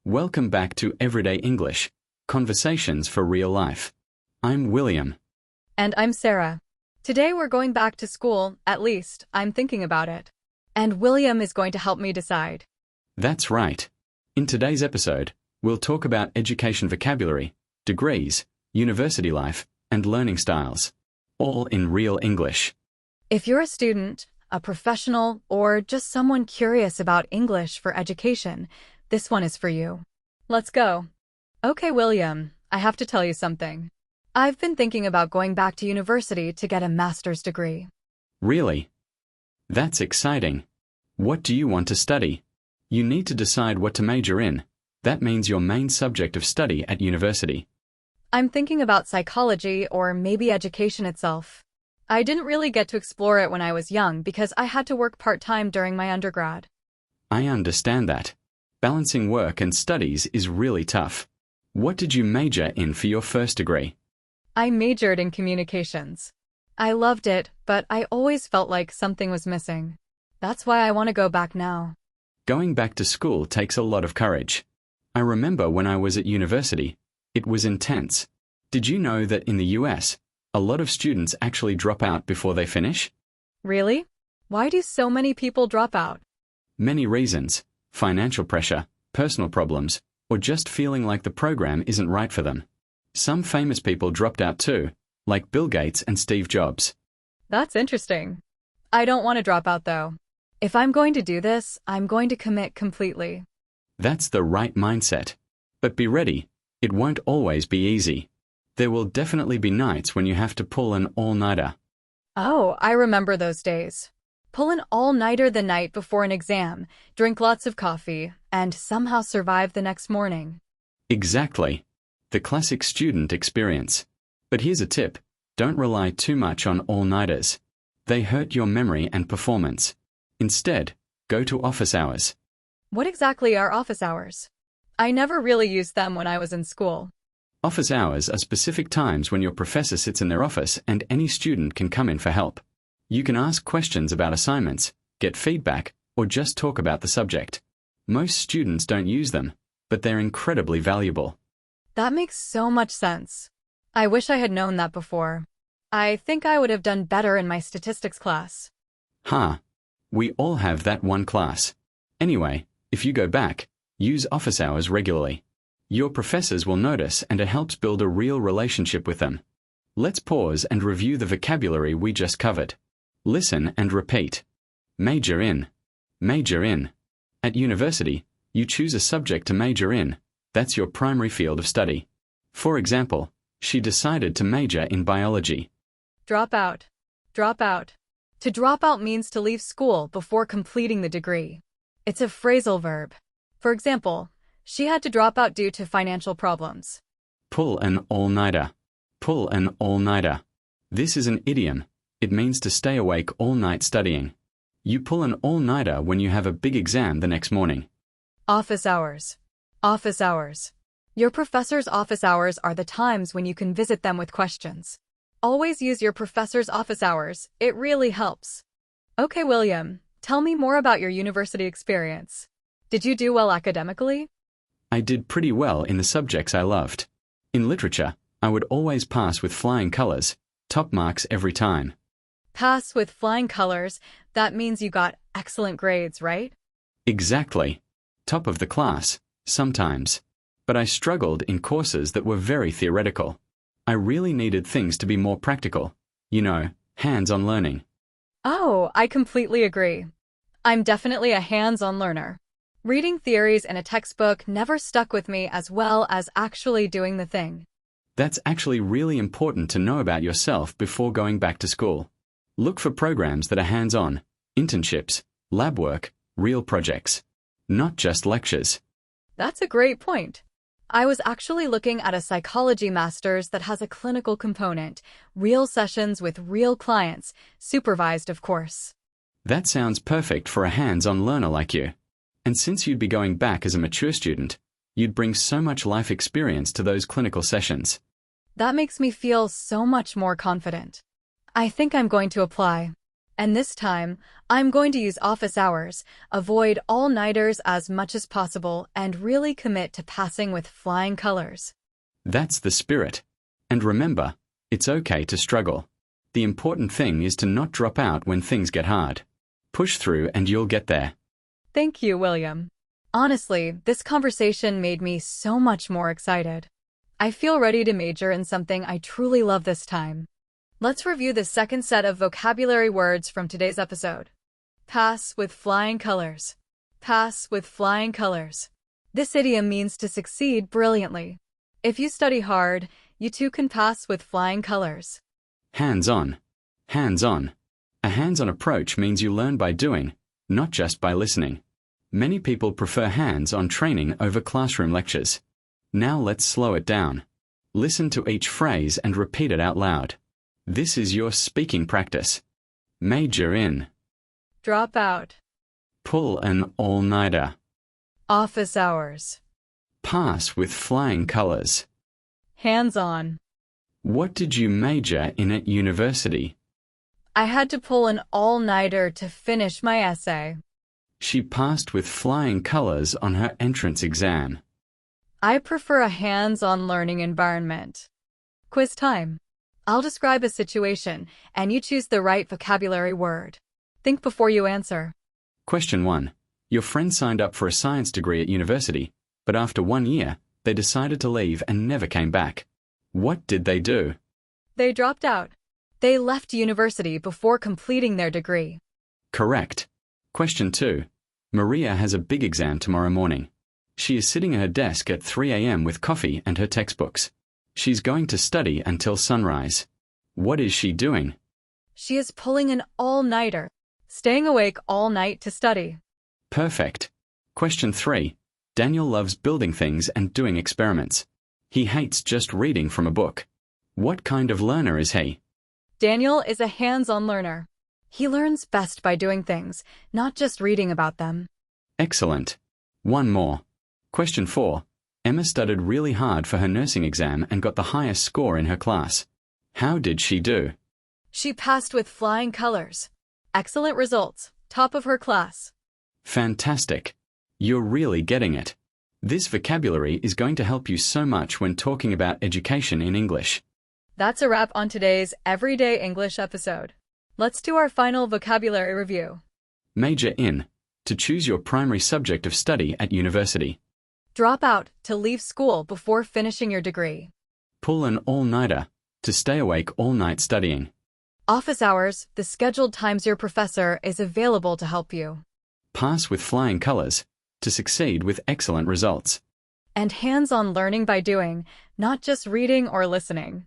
Welcome back to Everyday English, Conversations for Real Life. I'm William. And I'm Sarah. Today we're going back to school, at least, I'm thinking about it. And William is going to help me decide. That's right. In today's episode, we'll talk about education vocabulary, degrees, university life, and learning styles, all in real English. If you're a student, a professional, or just someone curious about English for education, this one is for you. Let's go. Okay, William, I have to tell you something. I've been thinking about going back to university to get a master's degree. Really? That's exciting. What do you want to study? You need to decide what to major in. That means your main subject of study at university. I'm thinking about psychology or maybe education itself. I didn't really get to explore it when I was young because I had to work part-time during my undergrad. I understand that. Balancing work and studies is really tough. What did you major in for your first degree? I majored in communications. I loved it, but I always felt like something was missing. That's why I want to go back now. Going back to school takes a lot of courage. I remember when I was at university, it was intense. Did you know that in the US, a lot of students actually drop out before they finish? Really? Why do so many people drop out? Many reasons: financial pressure, personal problems, or just feeling like the program isn't right for them. Some famous people dropped out too, like Bill Gates and Steve Jobs. That's interesting. I don't want to drop out though. If I'm going to do this, I'm going to commit completely. That's the right mindset. But be ready, it won't always be easy. There will definitely be nights when you have to pull an all-nighter. Oh, I remember those days. Pull an all-nighter the night before an exam, drink lots of coffee, and somehow survive the next morning. Exactly. The classic student experience. But here's a tip: don't rely too much on all-nighters. They hurt your memory and performance. Instead, go to office hours. What exactly are office hours? I never really used them when I was in school. Office hours are specific times when your professor sits in their office and any student can come in for help. You can ask questions about assignments, get feedback, or just talk about the subject. Most students don't use them, but they're incredibly valuable. That makes so much sense. I wish I had known that before. I think I would have done better in my statistics class. We all have that one class. Anyway, if you go back, use office hours regularly. Your professors will notice and it helps build a real relationship with them. Let's pause and review the vocabulary we just covered. Listen and repeat. Major in. Major in. At university, you choose a subject to major in. That's your primary field of study. For example, she decided to major in biology. Drop out. Drop out. To drop out means to leave school before completing the degree. It's a phrasal verb. For example, she had to drop out due to financial problems. Pull an all-nighter. Pull an all-nighter. This is an idiom. It means to stay awake all night studying. You pull an all-nighter when you have a big exam the next morning. Office hours. Office hours. Your professor's office hours are the times when you can visit them with questions. Always use your professor's office hours. It really helps. Okay, William, tell me more about your university experience. Did you do well academically? I did pretty well in the subjects I loved. In literature, I would always pass with flying colors, top marks every time. Pass with flying colors, that means you got excellent grades, right? Exactly. Top of the class, sometimes. But I struggled in courses that were very theoretical. I really needed things to be more practical. You know, hands-on learning. Oh, I completely agree. I'm definitely a hands-on learner. Reading theories in a textbook never stuck with me as well as actually doing the thing. That's actually really important to know about yourself before going back to school. Look for programs that are hands-on, internships, lab work, real projects. Not just lectures. That's a great point. I was actually looking at a psychology master's that has a clinical component, real sessions with real clients, supervised of course. That sounds perfect for a hands-on learner like you. And since you'd be going back as a mature student, you'd bring so much life experience to those clinical sessions. That makes me feel so much more confident. I think I'm going to apply. And this time, I'm going to use office hours, avoid all-nighters as much as possible, and really commit to passing with flying colors. That's the spirit. And remember, it's okay to struggle. The important thing is to not drop out when things get hard. Push through and you'll get there. Thank you, William. Honestly, this conversation made me so much more excited. I feel ready to major in something I truly love this time. Let's review the second set of vocabulary words from today's episode. Pass with flying colors. Pass with flying colors. This idiom means to succeed brilliantly. If you study hard, you too can pass with flying colors. Hands-on. Hands-on. A hands-on approach means you learn by doing, not just by listening. Many people prefer hands-on training over classroom lectures. Now let's slow it down. Listen to each phrase and repeat it out loud. This is your speaking practice. Major in. Drop out. Pull an all-nighter. Office hours. Pass with flying colors. Hands-on. What did you major in at university? I had to pull an all-nighter to finish my essay. She passed with flying colors on her entrance exam. I prefer a hands-on learning environment. Quiz time. I'll describe a situation, and you choose the right vocabulary word. Think before you answer. Question 1. Your friend signed up for a science degree at university, but after 1 year, they decided to leave and never came back. What did they do? They dropped out. They left university before completing their degree. Correct. Question 2. Maria has a big exam tomorrow morning. She is sitting at her desk at 3 a.m. with coffee and her textbooks. She's going to study until sunrise. What is she doing? She is pulling an all-nighter, staying awake all night to study. Perfect. Question 3. Daniel loves building things and doing experiments. He hates just reading from a book. What kind of learner is he? Daniel is a hands-on learner. He learns best by doing things, not just reading about them. Excellent. One more. Question 4. Emma studied really hard for her nursing exam and got the highest score in her class. How did she do? She passed with flying colors. Excellent results, top of her class. Fantastic. You're really getting it. This vocabulary is going to help you so much when talking about education in English. That's a wrap on today's Everyday English episode. Let's do our final vocabulary review. Major in. To choose your primary subject of study at university. Drop out, to leave school before finishing your degree. Pull an all-nighter. To stay awake all night studying. Office hours, the scheduled times your professor is available to help you. Pass with flying colors. To succeed with excellent results. And hands-on learning by doing, not just reading or listening.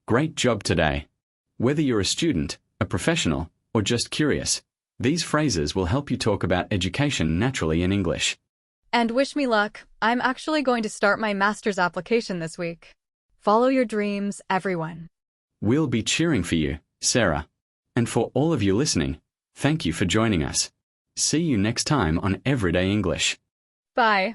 Great job today. Whether you're a student, a professional, or just curious, these phrases will help you talk about education naturally in English. And wish me luck, I'm actually going to start my master's application this week. Follow your dreams, everyone. We'll be cheering for you, Sarah. And for all of you listening, thank you for joining us. See you next time on Everyday English. Bye.